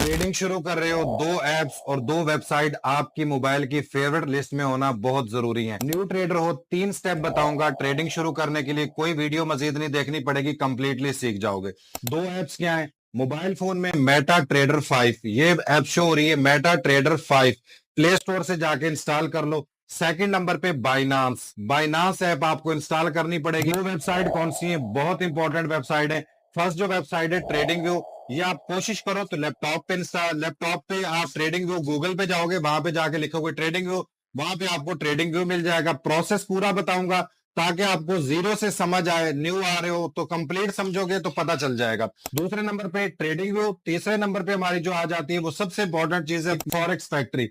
Trading शुरू कर रहे हो, दो एप्स और दो वेबसाइट आपकी मोबाइल की फेवरेट लिस्ट में होना बहुत जरूरी है। न्यू ट्रेडर हो, 3 स्टेप बताऊंगा ट्रेडिंग शुरू करने के लिए। कोई वीडियो मजीद नहीं देखनी पड़ेगी, कंप्लीटली सीख जाओगे। दो एप्स क्या है? मोबाइल फोन में मेटा ट्रेडर 5, ये ऐप शो हो रही है, मेटा ट्रेडर 5। प्ले स्टोर से जाके इंस्टॉल कर लो। सेकंड नंबर पे बाइनांस, बाइनांस ऐप आपको इंस्टॉल करनी पड़ेगी। वो वेबसाइट कौन सी है? बहुत इंपॉर्टेंट वेबसाइट है। फर्स्ट जो वेबसाइट है ट्रेडिंग व्यू, ये आप कोशिश करो तो लैपटॉप पे आप ट्रेडिंग व्यू, गूगल पे जाओगे, वहां पे जाके लिखोगे ट्रेडिंग व्यू, वहां पे आपको ट्रेडिंग व्यू मिल जाएगा। प्रोसेस पूरा बताऊंगा ताकि आपको जीरो से समझ आए। न्यू आ रहे हो तो कंप्लीट समझोगे तो पता चल जाएगा। दूसरे नंबर पे ट्रेडिंग व्यू। तीसरे नंबर पे हमारी जो आ जाती है वो सबसे इंपॉर्टेंट चीज है फॉरेक्स फैक्ट्री।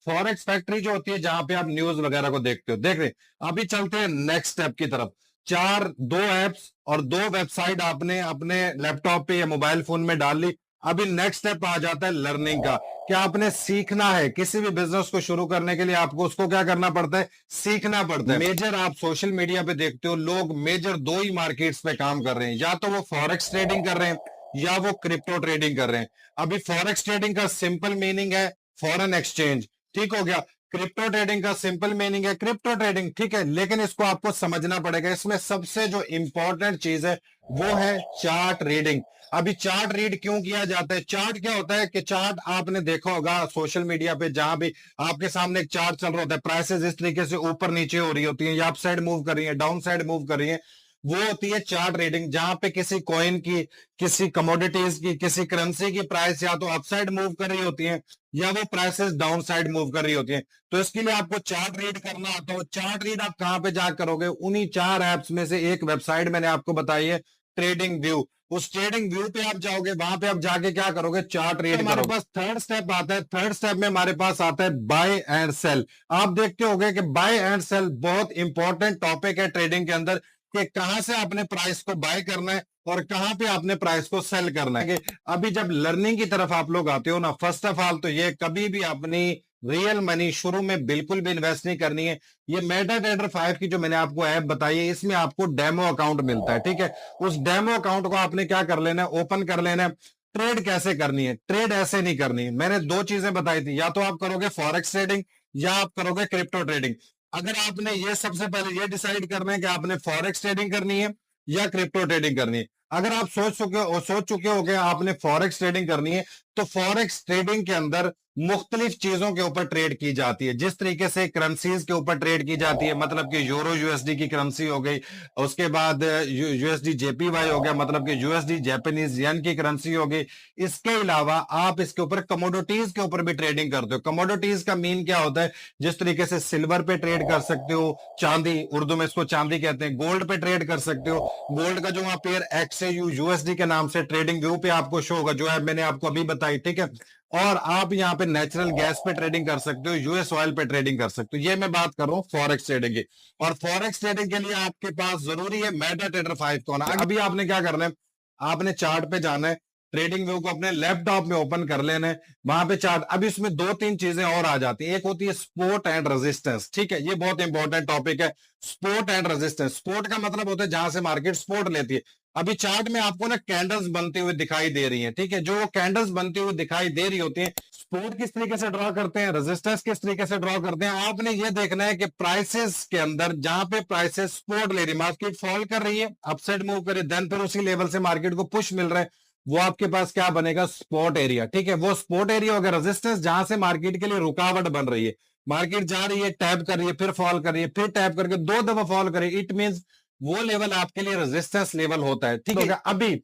फॉरेक्स फैक्ट्री जो होती है जहां पे आप न्यूज वगैरह को देखते हो। देख रहे, अभी चलते हैं नेक्स्ट स्टेप की तरफ। दो एप्स और दो वेबसाइट आपने अपने लैपटॉप पे या मोबाइल फोन में डाल ली। अभी नेक्स्ट स्टेप आ जाता है लर्निंग का। क्या आपने सीखना है? किसी भी बिजनेस को शुरू करने के लिए आपको उसको क्या करना पड़ता है? सीखना पड़ता है। मेजर आप सोशल मीडिया पे देखते हो, लोग मेजर दो ही मार्केट्स पे काम कर रहे हैं, या तो वो फॉरेक्स ट्रेडिंग कर रहे हैं या वो क्रिप्टो ट्रेडिंग कर रहे हैं। अभी फॉरेक्स ट्रेडिंग का सिंपल मीनिंग है फॉरेन एक्सचेंज, ठीक हो गया। क्रिप्टो ट्रेडिंग का सिंपल मीनिंग है क्रिप्टो ट्रेडिंग, ठीक है। लेकिन इसको आपको समझना पड़ेगा। इसमें सबसे जो इंपॉर्टेंट चीज है वो है चार्ट रीडिंग। अभी चार्ट रीड क्यों किया जाता है? चार्ट क्या होता है कि चार्ट आपने देखा होगा सोशल मीडिया पे, जहां भी आपके सामने एक चार्ट चल रहा होता है, प्राइसेस इस तरीके से ऊपर नीचे हो रही होती है, या अप साइड मूव कर रही है, डाउन साइड मूव कर रही है, वो होती है चार्ट रीडिंग। जहां पे किसी कॉइन की, किसी कमोडिटीज की, किसी करेंसी की प्राइस या तो अपसाइड मूव कर रही होती है या वो प्राइसेस डाउन साइड मूव कर रही होती है। तो इसके लिए आपको चार्ट रीड करना आता है। चार्ट रीड आप कहां पे जा करोगे? उन्हीं 4 ऐप्स में से एक वेबसाइट मैंने आपको बताई है, ट्रेडिंग व्यू। उस ट्रेडिंग व्यू पे आप जाओगे, वहां पे आप जाके क्या करोगे? चार्ट रीड करोगे। हमारे पास थर्ड स्टेप आता है। थर्ड स्टेप में हमारे पास आता है बाय एंड सेल। आप देखते होंगे कि बाय एंड सेल बहुत इंपॉर्टेंट टॉपिक है ट्रेडिंग के अंदर, कि कहां से आपने प्राइस को बाय करना है और कहां पे आपने प्राइस को सेल करना है। अभी जब लर्निंग की तरफ आप लोग आते हो ना, फर्स्ट ऑफ ऑल तो ये कभी भी अपनी रियल मनी शुरू में बिल्कुल भी इन्वेस्ट नहीं करनी है। ये मेटा ट्रेडर 5 की जो मैंने आपको ऐप बताई है, इसमें आपको डेमो अकाउंट मिलता है, ठीक है। उस डेमो अकाउंट को आपने क्या कर लेना है? ओपन कर लेना है। ट्रेड कैसे करनी है? ट्रेड ऐसे नहीं करनी है। मैंने दो चीजें बताई थी, या तो आप करोगे फॉरेक्स ट्रेडिंग या आप करोगे क्रिप्टो ट्रेडिंग। अगर आपने ये सबसे पहले ये डिसाइड करना है कि आपने फॉरेक्स ट्रेडिंग करनी है या क्रिप्टो ट्रेडिंग करनी है। अगर आप सोच चुके हो कि आपने फॉरेक्स ट्रेडिंग करनी है, तो फॉरेक्स ट्रेडिंग के अंदर मुख्तलिफ चीजों के ऊपर ट्रेड की जाती है। जिस तरीके से करेंसीज के ऊपर ट्रेड की जाती है, मतलब कि यूरो यूएसडी की करेंसी हो गई, उसके बाद यूएसडी जेपीवाई हो गया, मतलब कि यूएसडी जापानीज येन की करेंसी हो गई। इसके अलावा आप इसके ऊपर कमोडिटीज के ऊपर भी ट्रेडिंग करते हो। कमोडिटीज का मीन क्या होता है? जिस तरीके से सिल्वर पे ट्रेड कर सकते हो, चांदी, उर्दू में इसको चांदी कहते हैं, गोल्ड पे ट्रेड कर सकते हो। गोल्ड का जो वहां पेयर एक्सएयू यूएसडी के नाम से ट्रेडिंग व्यू पे आपको शो होगा, जो है मैंने आपको अभी बताई, ठीक है। और आप यहाँ पे नेचुरल गैस पे ट्रेडिंग कर सकते हो, यूएस ऑयल पे ट्रेडिंग कर सकते हो। ये मैं बात कर रहा हूँ फॉरेक्स ट्रेडिंग की। और फॉरेक्स ट्रेडिंग के लिए आपके पास जरूरी है मेटा ट्रेडर 5 को ना। अभी आपने क्या करना है? आपने चार्ट पे जाना है, ट्रेडिंग व्यू को अपने लैपटॉप में ओपन कर लेना है, वहां पे चार्ट। अभी इसमें दो तीन चीजें और आ जाती है। एक होती है सपोर्ट एंड रेजिस्टेंस, ठीक है, ये बहुत इंपॉर्टेंट टॉपिक है। सपोर्ट एंड रेजिस्टेंस, सपोर्ट का मतलब होता है जहां से मार्केट सपोर्ट लेती है। अभी चार्ट में आपको ना कैंडल्स बनते हुए दिखाई दे रही हैं, ठीक है। जो कैंडल्स बनती हुई दिखाई दे रही होती हैं, सपोर्ट किस तरीके से ड्रॉ करते हैं, रेजिस्टेंस किस तरीके से ड्रॉ करते हैं। आपने ये देखना है कि प्राइसेस के अंदर जहां पे प्राइसेस सपोर्ट ले रही, मार्केट फॉल कर रही है, अपसाइड मूव कर रही है, देन फिर उसी लेवल से मार्केट को पुश मिल रहा है, वो आपके पास क्या बनेगा? स्पॉट एरिया, ठीक है। वो स्पॉट एरिया होगा रेजिस्टेंस, जहां से मार्केट के लिए रुकावट बन रही है। मार्केट जा रही है, टैप कर रही है, फिर फॉल कर रही है, फिर टैप करके दो दफा फॉल कर रही है, इट मींस वो लेवल आपके लिए रेजिस्टेंस लेवल होता है, ठीक है। अभी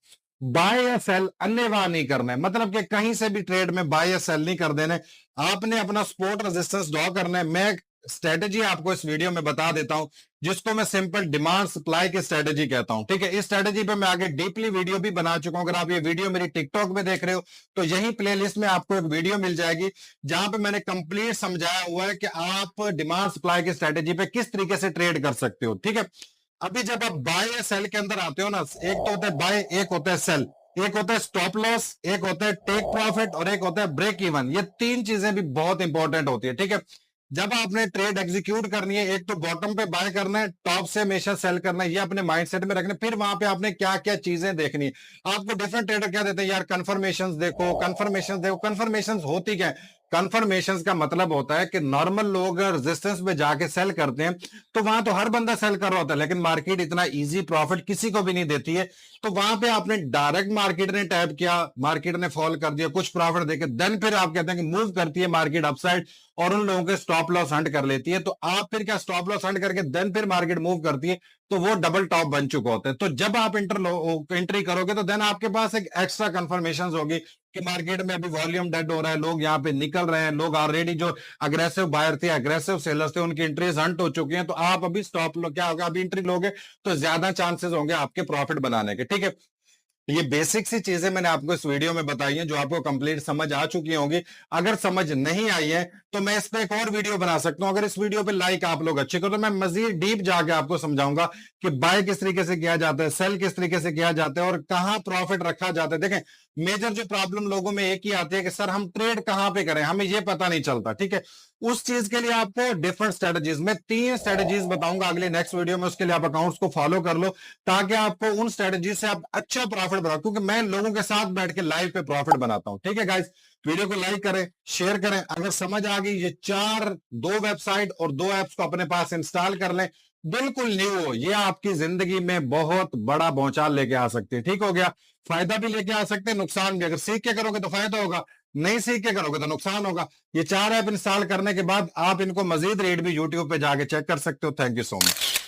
बाय या सेल अन्यथा नहीं करना है, मतलब कि कहीं से भी ट्रेड में बाय या सेल नहीं कर देना है। आपने अपना सपोर्ट रेजिस्टेंस ड्रॉ करना है। मैं स्ट्रेटेजी आपको इस वीडियो में बता देता हूं, जिसको मैं सिंपल डिमांड सप्लाई की स्ट्रेटेजी कहता हूं, ठीक है। इस स्ट्रेटेजी पे मैं आगे डीपली वीडियो भी बना चुका हूं। अगर आप ये वीडियो मेरी टिकटॉक में देख रहे हो तो यही प्लेलिस्ट में आपको एक वीडियो मिल जाएगी, जहां पे मैंने कंप्लीट समझाया हुआ है कि आप डिमांड सप्लाई की स्ट्रेटेजी पे किस तरीके से ट्रेड कर सकते हो, ठीक है। अभी जब आप बाय या सेल के अंदर आते हो ना, एक तो होता है बाय, एक होता है सेल, एक होता है स्टॉप लॉस, एक होता है टेक प्रॉफिट और एक होता है ब्रेक इवन। ये तीन चीजें भी बहुत इंपॉर्टेंट होती है, ठीक है। जब आपने ट्रेड एग्जीक्यूट करनी है, एक तो बॉटम पे बाय करना है, टॉप से हमेशा सेल करना है, ये अपने माइंडसेट में रखना है। फिर वहां पे आपने क्या क्या चीजें देखनी है। आपको डिफरेंट ट्रेडर क्या देते हैं, यार कंफर्मेशंस देखो, कंफर्मेशंस देखो। कंफर्मेशंस होती क्या है? कंफर्मेशंस का मतलब होता है कि नॉर्मल लोग रेजिस्टेंस पे जाके सेल करते हैं, तो वहां तो हर बंदा सेल कर रहा होता है, लेकिन मार्केट इतना इजी प्रॉफिट किसी को भी नहीं देती है। तो वहां पे आपने डायरेक्ट मार्केट ने टैप किया, मार्केट ने फॉल कर दिया, कुछ प्रॉफिट देके देन फिर आप कहते हैं कि मूव करती है मार्केट अपसाइड और उन लोगों के स्टॉप लॉस हंट कर लेती है। तो आप फिर क्या, स्टॉप लॉस हंट करके देन फिर मार्केट मूव करती है, तो वो डबल टॉप बन चुके होते हैं। तो जब आप एंट्री करोगे तो देन आपके पास एक एक्स्ट्रा कंफर्मेशन होगी कि मार्केट में अभी वॉल्यूम डेड हो रहा है, लोग यहाँ पे निकल रहे हैं, लोग ऑलरेडी जो अग्रेसिव बायर थे, अग्रेसिव सेलर्स थे, उनकी एंट्रीज हंट हो चुकी हैं। तो आप अभी स्टॉप लो, क्या होगा, अभी एंट्री लोगे तो ज्यादा चांसेस होंगे आपके प्रॉफिट बनाने के। ठीक है, ये बेसिक सी चीजें मैंने आपको इस वीडियो में बताई हैं, जो आपको कंप्लीट समझ आ चुकी होंगी। अगर समझ नहीं आई है तो मैं इस पे एक और वीडियो बना सकता हूं। अगर इस वीडियो पे लाइक आप लोग अच्छे करो तो मैं मजीद डीप जाके आपको समझाऊंगा कि बाय किस तरीके से किया जाता है, सेल किस तरीके से किया जाता है और कहां प्रॉफिट रखा जाता है। देखें, मेजर जो प्रॉब्लम लोगों में एक ही आती है कि सर हम ट्रेड कहां पे करें, हमें ये पता नहीं चलता। ठीक है, उस चीज के लिए आपको डिफरेंट स्ट्रेटजीज, मैं 3 स्ट्रेटजीज बताऊंगा अगले नेक्स्ट वीडियो में, उसके लिए आप अकाउंट्स को फॉलो कर लो ताकि आपको उन स्ट्रेटजी से आप अच्छा प्रॉफिट बनाओ, क्योंकि मैं लोगों के साथ बैठ के लाइव पे प्रॉफिट बनाता हूं। ठीक है गाइस, वीडियो को लाइक करें, शेयर करें। अगर समझ आ गई, ये 2 वेबसाइट और 2 ऐप्स को अपने पास इंस्टॉल कर लें, बिल्कुल न्यू हो, ये आपकी जिंदगी में बहुत बड़ा भौचाल लेके आ सकती है। ठीक हो गया, फायदा भी लेके आ सकते हैं, नुकसान भी। अगर सीख के करोगे तो फायदा होगा, नहीं सीख के करोगे तो नुकसान होगा। ये 4 ऐप इंस्टॉल करने के बाद आप इनको मजीद रेट भी यूट्यूब पे जाके चेक कर सकते हो। Thank you so much.